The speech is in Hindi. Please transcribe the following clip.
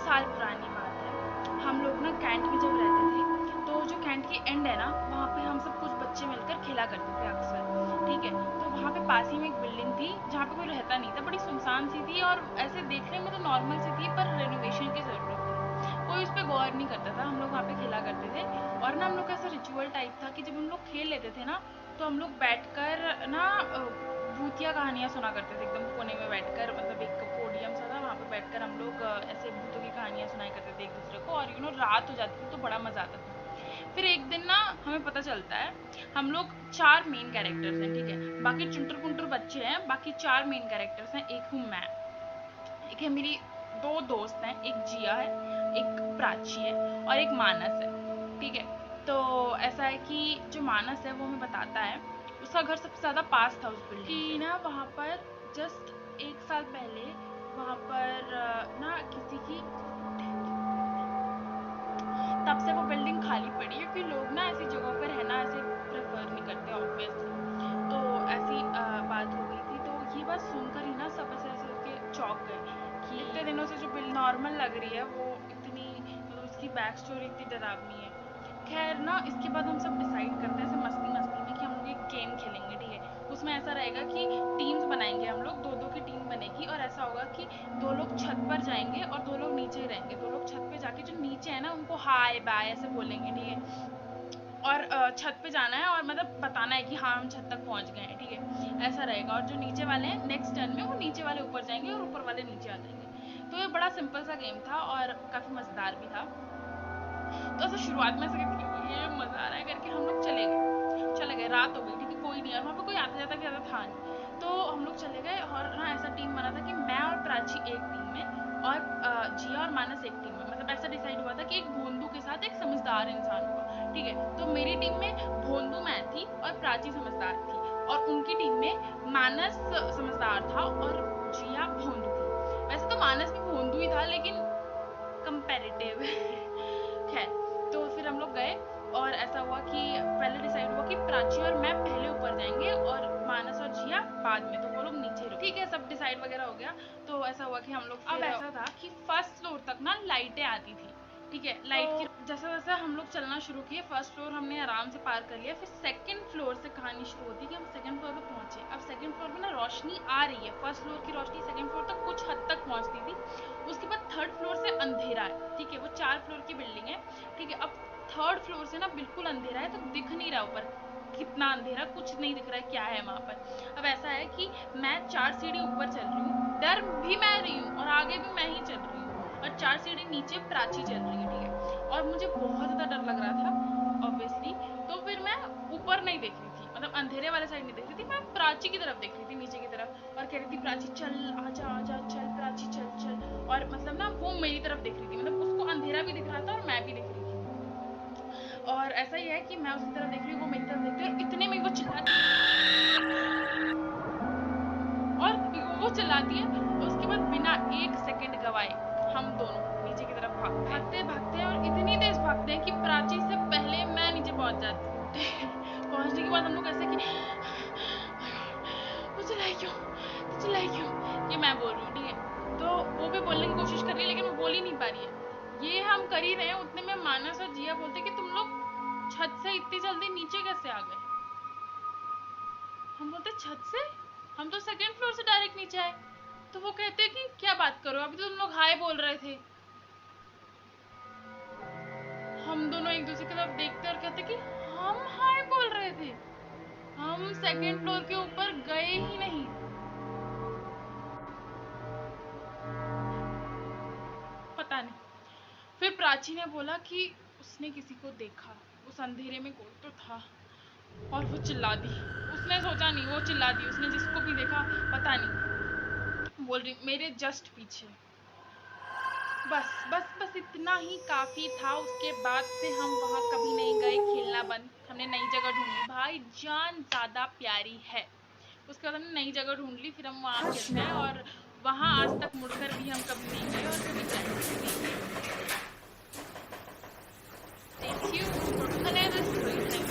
साल पुरानी बात है। हम लोग ना कैंट में जब रहते थे, तो जो कैंट की एंड है ना, वहाँ पे हम सब कुछ बच्चे मिलकर खेला करते थे अक्सर, ठीक है। तो वहाँ पे पास ही में एक बिल्डिंग थी जहाँ पे कोई रहता नहीं था, बड़ी सुनसान सी थी और ऐसे देखने में तो नॉर्मल सी थी, पर रेनोवेशन की ज़रूरत थी। कोई उस पर गौर नहीं करता था, हम लोग वहाँ पे खेला करते थे। और ना हम लोग का ऐसा रिचुअल टाइप था कि जब हम लोग खेल लेते थे ना, तो हम लोग बैठकर ना भूतिया कहानियाँ सुना करते थे, एकदम कोने में बैठकर, मतलब एक पोडियम सा था, वहाँ पे बैठकर हम लोग ऐसे भूतों की कहानियाँ सुनाया करते थे एक दूसरे को। और रात हो जाती थी तो बड़ा मज़ा आता था। फिर एक दिन ना हमें पता चलता है, हम लोग 4 मेन कैरेक्टर्स हैं, ठीक है, बाकी चुंटर-पुंटर बच्चे हैं, बाकी 4 मेन कैरेक्टर्स हैं, एक हूँ मैं, एक है मेरी 2 दोस्त हैं, एक जिया है, एक प्राची है और एक मानस है, ठीक है। तो ऐसा है कि जो मानस है वो हमें बताता है, उसका घर सबसे ज़्यादा पास था उस बिल्डिंग की ना, वहाँ पर जस्ट 1 साल पहले वहाँ पर ना किसी की, तब से वो बिल्डिंग खाली पड़ी है, क्योंकि लोग ना ऐसी जगहों पर रहना ऐसे प्रेफर नहीं करते ऑब्वियसली। तो ऐसी बात हो गई थी, तो ये बात सुनकर ही ना सब ऐसे ऐसे के चौंक गए कि इतने दिनों से जो बिल्डिंग नॉर्मल लग रही है वो इतनी, मतलब उसकी बैक स्टोरी इतनी डरावनी है। खैर ना, इसके बाद हम सब डिसाइड करते हैं ऐसे मस्ती मस्ती में कि हम लोग एक गेम खेलेंगे, ठीक है। उसमें ऐसा रहेगा कि टीम्स बनाएंगे, हम लोग 2-2 की टीम बनेगी, और ऐसा होगा कि 2 लोग छत पर जाएंगे और 2 लोग नीचे ही रहेंगे। 2 लोग छत पे जाके जो नीचे है ना उनको हाय बाय ऐसे बोलेंगे, ठीक है। और छत पे जाना है और मतलब बताना है कि हाँ हम छत तक पहुंच गए हैं, ठीक है, ऐसा रहेगा। और जो नीचे वाले हैं नेक्स्ट टर्न में वो नीचे वाले ऊपर जाएंगे और ऊपर वाले नीचे आ जाएंगे। तो ये बड़ा सिंपल सा गेम था और काफ़ी मज़ेदार भी था। तो ऐसा शुरुआत में ऐसा करके ये मज़ा आ रहा है करके हम लोग चले गए, रात हो गई, ठीक है, कोई नहीं, और वहाँ पे कोई आता जाता ज़्यादा था नहीं। तो हम लोग चले गए और ना ऐसा टीम बना था कि मैं और प्राची एक टीम में और जिया और मानस एक टीम में, मतलब ऐसा डिसाइड हुआ था कि एक भोंदू के साथ एक समझदार इंसान होगा, ठीक है। तो मेरी टीम में भोंदू मैं थी और प्राची समझदार थी, और उनकी टीम में मानस समझदार था और जिया भोंदू थी। वैसे तो मानस भी भोंदू ही था, लेकिन कंपैरेटिव खैर, तो फिर हम लोग गए और ऐसा हुआ कि पहले डिसाइड हुआ कि प्राची और मैं पहले ऊपर जाएंगे और मानस और जिया बाद में, तो वो लोग नीचे रुके, ठीक है, सब डिसाइड वगैरह हो गया। तो ऐसा हुआ कि हम लोग अब ऐसा था कि फर्स्ट फ्लोर तक ना लाइटें आती थी, ठीक है, लाइट की जैसा जैसा हम लोग चलना शुरू किए, फर्स्ट फ्लोर हमने आराम से पार कर लिया। फिर सेकंड फ्लोर से कहानी शुरू होती है कि हम सेकंड फ्लोर पे पहुंचे। अब सेकंड फ्लोर पे ना रोशनी आ रही है, फर्स्ट फ्लोर की रोशनी सेकंड फ्लोर तक कुछ हद तक पहुंचती थी। उसके बाद थर्ड फ्लोर से अंधेरा है, ठीक है, वो 4 फ्लोर की बिल्डिंग है, ठीक है। अब थर्ड फ्लोर से ना बिल्कुल अंधेरा है, तो दिख नहीं रहा ऊपर कितना अंधेरा, कुछ नहीं दिख रहा है क्या है वहाँ पर। अब ऐसा है कि मैं 4 सीढ़ी ऊपर चल रही हूँ, डर भी मैं रही हूँ और आगे भी मैं ही चल रही हूँ, और 4 सीढ़ी नीचे प्राची चल रही है, ठीक है। और मुझे बहुत ज़्यादा डर लग रहा था ऑब्वियसली। तो फिर मैं ऊपर नहीं देख रही थी, मतलब अंधेरे वाले साइड नहीं देख रही थी, मैं प्राची की तरफ देख रही थी, नीचे की तरफ, और कह रही थी प्राची चल, आजा आजा, चल प्राची चल चल। और मतलब ना वो मेरी तरफ देख रही थी, मतलब उसको अंधेरा भी दिख रहा था और मैं भी दिख रही थी। और ऐसा ही है कि मैं उसकी तरफ देख रही हूँ, वो मेरी तरफ देख रही है, और इतने में वो चिल्लाती है और उसके बाद बिना 1 सेकंड गवाए हम दोनों नीचे की तरफ भागते हैं और इतनी तेज भागते हैं कि प्राची से पहले मैं नीचे पहुंच जाती हूँ पहुंचने के बाद हम लोग ऐसे कि तू चिल्लाई क्यों, ये मैं बोल रही हूँ, ठीक है। तो वो भी बोलने की कोशिश कर रही है लेकिन वो बोल ही नहीं पा रही है। ये हम कर ही रहे हैं, उतने में मानस और जिया बोलते कि तुम लोग छत से इतनी जल्दी नीचे कैसे आ गए। हम बोलते छत से, हम तो सेकंड फ्लोर से डायरेक्ट नीचे आए। तो वो कहते कि क्या बात करो, अभी तो तुम लोग हाय बोल रहे थे। हम दोनों एक दूसरे की तरफ देखते और कहते कि हम हाय बोल रहे थे, हम सेकंड फ्लोर के ऊपर गए ही नहीं। पता नहीं। फिर प्राची ने बोला कि उसने किसी को देखा, उस अंधेरे में कोई तो था, और वो चिल्ला दी। उसने सोचा नहीं, वो चिल्ला दी, उसने जिसको भी देखा पता नहीं, बोल रही मेरे जस्ट पीछे। बस बस बस इतना ही काफ़ी था। उसके बाद से हम वहाँ कभी नहीं गए, खेलना बंद, हमने नई जगह ढूंढ ली, भाई जान ज़्यादा प्यारी है। उसके बाद हमने नई जगह ढूंढ ली, फिर हम वहाँ Hush खेलते हैं, now. और वहाँ आज तक मुड़कर भी हम कभी नहीं गए और कभी जाएंगे भी नहीं। Stay tuned for another story.